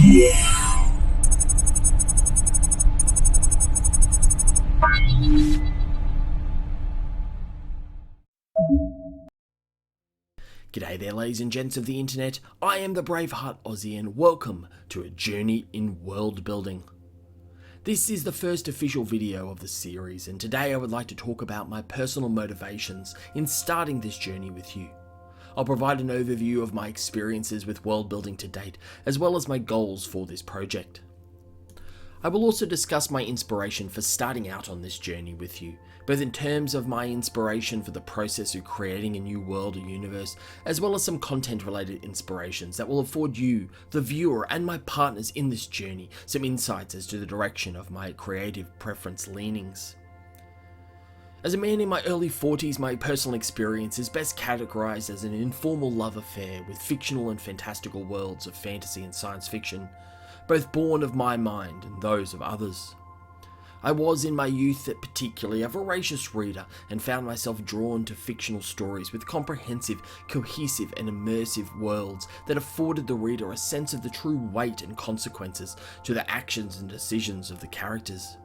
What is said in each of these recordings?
G'day there, ladies and gents of the internet. I am the Braveheart Aussie and welcome to a journey in world building. This is the first official video of the series, and today I would like to talk about my personal motivations in starting this journey with you. I'll provide an overview of my experiences with world building to date, as well as my goals for this project. I will also discuss my inspiration for starting out on this journey with you, both in terms of my inspiration for the process of creating a new world or universe, as well as some content related inspirations that will afford you, the viewer, and my partners in this journey some insights as to the direction of my creative preference leanings. As a man in my early 40s, my personal experience is best categorized as an informal love affair with fictional and fantastical worlds of fantasy and science fiction, both born of my mind and those of others. I was in my youth particularly a voracious reader and found myself drawn to fictional stories with comprehensive, cohesive and immersive worlds that afforded the reader a sense of the true weight and consequences to the actions and decisions of the characters.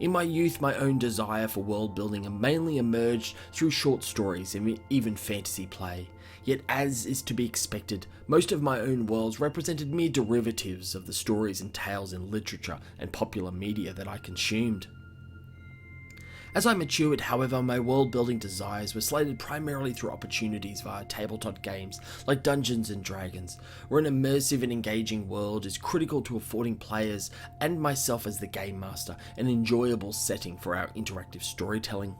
In my youth, my own desire for world building mainly emerged through short stories and even fantasy play. Yet, as is to be expected, most of my own worlds represented mere derivatives of the stories and tales in literature and popular media that I consumed. As I matured, however, my world-building desires were slated primarily through opportunities via tabletop games like Dungeons & Dragons, where an immersive and engaging world is critical to affording players and myself as the game master an enjoyable setting for our interactive storytelling.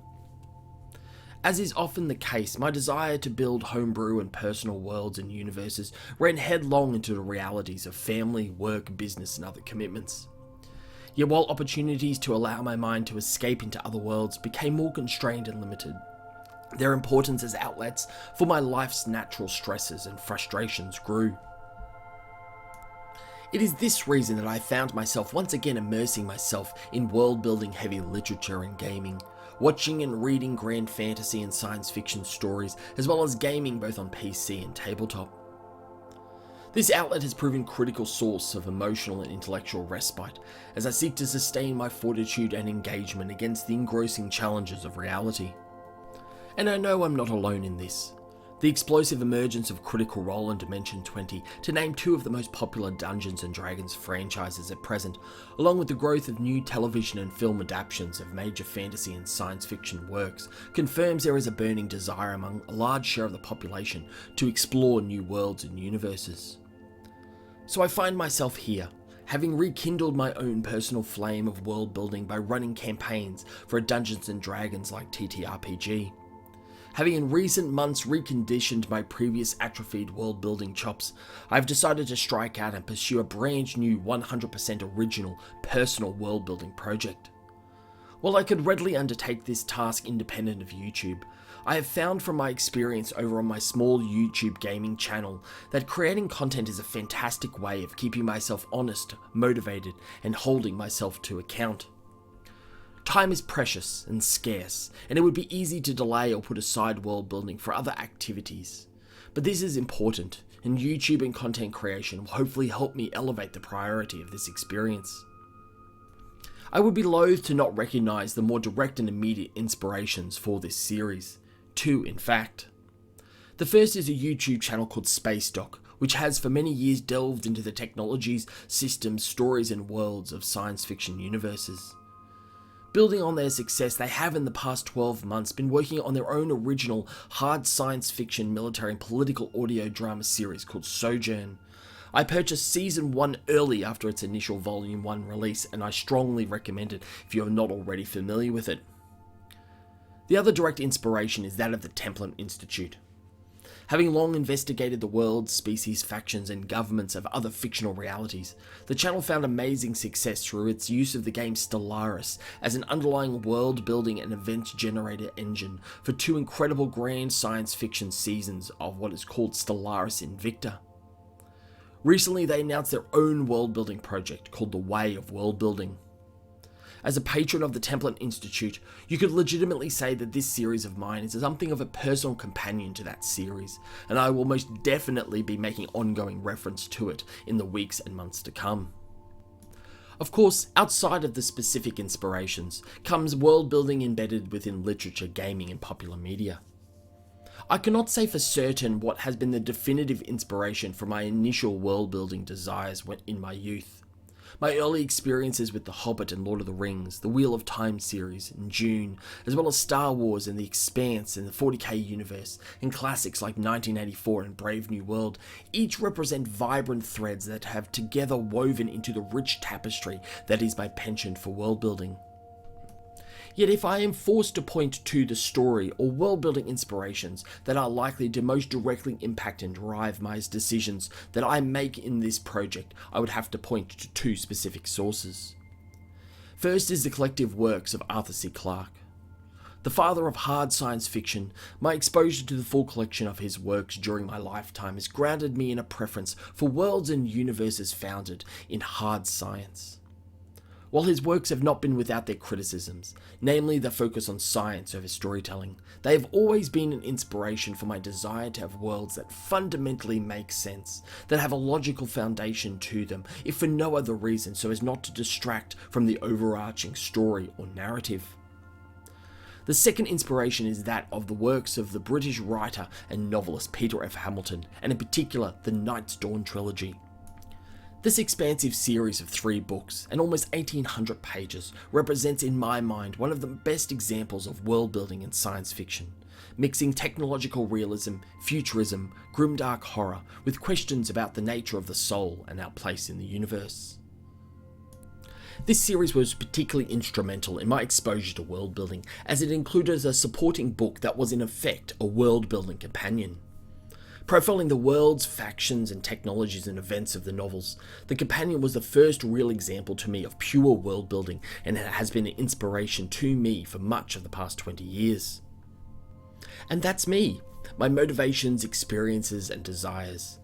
As is often the case, my desire to build homebrew and personal worlds and universes ran headlong into the realities of family, work, business, and other commitments. Yet while opportunities to allow my mind to escape into other worlds became more constrained and limited, their importance as outlets for my life's natural stresses and frustrations grew. It is this reason that I found myself once again immersing myself in world-building heavy literature and gaming, watching and reading grand fantasy and science fiction stories, as well as gaming both on PC and tabletop. This outlet has proven a critical source of emotional and intellectual respite as I seek to sustain my fortitude and engagement against the engrossing challenges of reality. And I know I'm not alone in this. The explosive emergence of Critical Role and Dimension 20, to name two of the most popular Dungeons & Dragons franchises at present, along with the growth of new television and film adaptations of major fantasy and science fiction works, confirms there is a burning desire among a large share of the population to explore new worlds and universes. So I find myself here, having rekindled my own personal flame of world building by running campaigns for a Dungeons & Dragons like TTRPG. Having in recent months reconditioned my previous atrophied world building chops, I've decided to strike out and pursue a brand new 100% original personal world building project. While I could readily undertake this task independent of YouTube, I have found from my experience over on my small YouTube gaming channel that creating content is a fantastic way of keeping myself honest, motivated, and holding myself to account. Time is precious and scarce, and it would be easy to delay or put aside world building for other activities. But this is important, and YouTube and content creation will hopefully help me elevate the priority of this experience. I would be loath to not recognize the more direct and immediate inspirations for this series. Two, in fact. The first is a YouTube channel called SpaceDoc, which has for many years delved into the technologies, systems, stories, and worlds of science fiction universes. Building on their success, they have in the past 12 months been working on their own original hard science fiction, military, and political audio drama series called Sojourn. I purchased Season 1 early after its initial Volume 1 release, and I strongly recommend it if you are not already familiar with it. The other direct inspiration is that of the Templin Institute. Having long investigated the worlds, species, factions, and governments of other fictional realities, the channel found amazing success through its use of the game Stellaris as an underlying world-building and event-generator engine for two incredible grand science fiction seasons of what is called Stellaris Invicta. Recently, they announced their own world-building project called The Way of World Building. As a patron of the Templin Institute, you could legitimately say that this series of mine is something of a personal companion to that series, and I will most definitely be making ongoing reference to it in the weeks and months to come. Of course, outside of the specific inspirations, comes world building embedded within literature, gaming, and popular media. I cannot say for certain what has been the definitive inspiration for my initial world building desires in my youth. My early experiences with The Hobbit and Lord of the Rings, the Wheel of Time series, and Dune, as well as Star Wars and The Expanse and the 40k universe, and classics like 1984 and Brave New World, each represent vibrant threads that have together woven into the rich tapestry that is my penchant for world building. Yet if I am forced to point to the story or world-building inspirations that are likely to most directly impact and drive my decisions that I make in this project, I would have to point to two specific sources. First is the collective works of Arthur C. Clarke. The father of hard science fiction, my exposure to the full collection of his works during my lifetime has grounded me in a preference for worlds and universes founded in hard science. While his works have not been without their criticisms, namely the focus on science over storytelling, they have always been an inspiration for my desire to have worlds that fundamentally make sense, that have a logical foundation to them, if for no other reason so as not to distract from the overarching story or narrative. The second inspiration is that of the works of the British writer and novelist Peter F. Hamilton, and in particular the Night's Dawn trilogy. This expansive series of 3 books and almost 1800 pages represents in my mind one of the best examples of world building in science fiction, mixing technological realism, futurism, grimdark horror with questions about the nature of the soul and our place in the universe. This series was particularly instrumental in my exposure to world building, as it included a supporting book that was in effect a world building companion. Profiling the worlds, factions, and technologies and events of the novels, the companion was the first real example to me of pure world building, and it has been an inspiration to me for much of the past 20 years. And that's me, my motivations, experiences, and desires.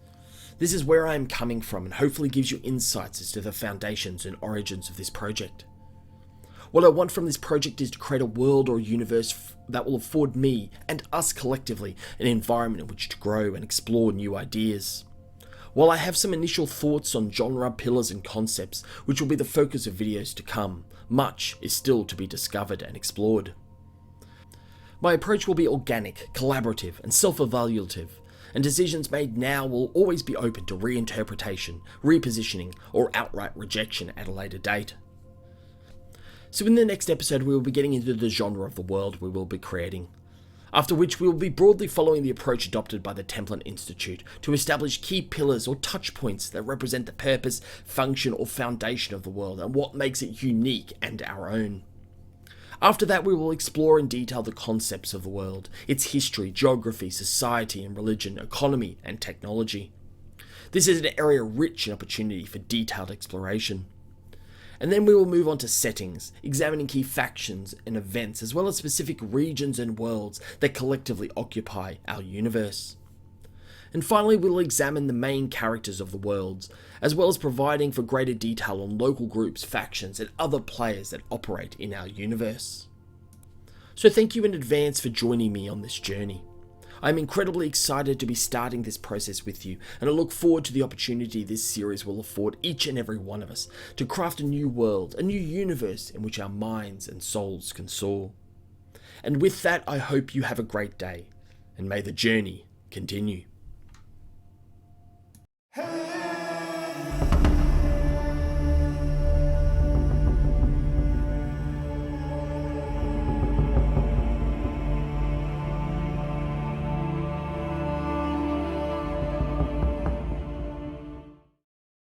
This is where I am coming from, and hopefully gives you insights as to the foundations and origins of this project. What I want from this project is to create a world or universe that will afford me, and us collectively, an environment in which to grow and explore new ideas. While I have some initial thoughts on genre, pillars and concepts, which will be the focus of videos to come, much is still to be discovered and explored. My approach will be organic, collaborative and self-evaluative, and decisions made now will always be open to reinterpretation, repositioning or outright rejection at a later date. So in the next episode we will be getting into the genre of the world we will be creating, after which we will be broadly following the approach adopted by the Templin Institute to establish key pillars or touch points that represent the purpose, function or foundation of the world and what makes it unique and our own. After that we will explore in detail the concepts of the world, its history, geography, society and religion, economy and technology. This is an area rich in opportunity for detailed exploration. And then we will move on to settings, examining key factions and events as well as specific regions and worlds that collectively occupy our universe. And finally we'll examine the main characters of the worlds, as well as providing for greater detail on local groups, factions and other players that operate in our universe. So thank you in advance for joining me on this journey. I'm incredibly excited to be starting this process with you, and I look forward to the opportunity this series will afford each and every one of us to craft a new world, a new universe in which our minds and souls can soar. And with that, I hope you have a great day, and may the journey continue. Hey!